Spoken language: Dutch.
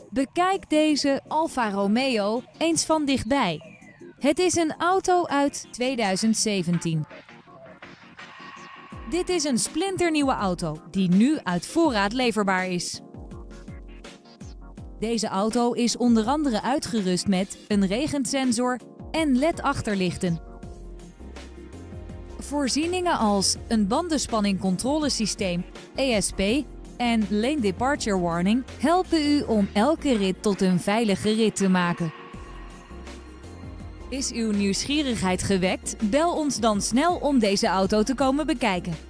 Bekijk deze Alfa Romeo eens van dichtbij. Het is een auto uit 2017. Dit is een splinternieuwe auto die nu uit voorraad leverbaar is. Deze auto is onder andere uitgerust met een regensensor en LED-achterlichten. Voorzieningen als een bandenspanning-controlesysteem, ESP en Lane Departure Warning helpen u om elke rit tot een veilige rit te maken. Is uw nieuwsgierigheid gewekt? Bel ons dan snel om deze auto te komen bekijken.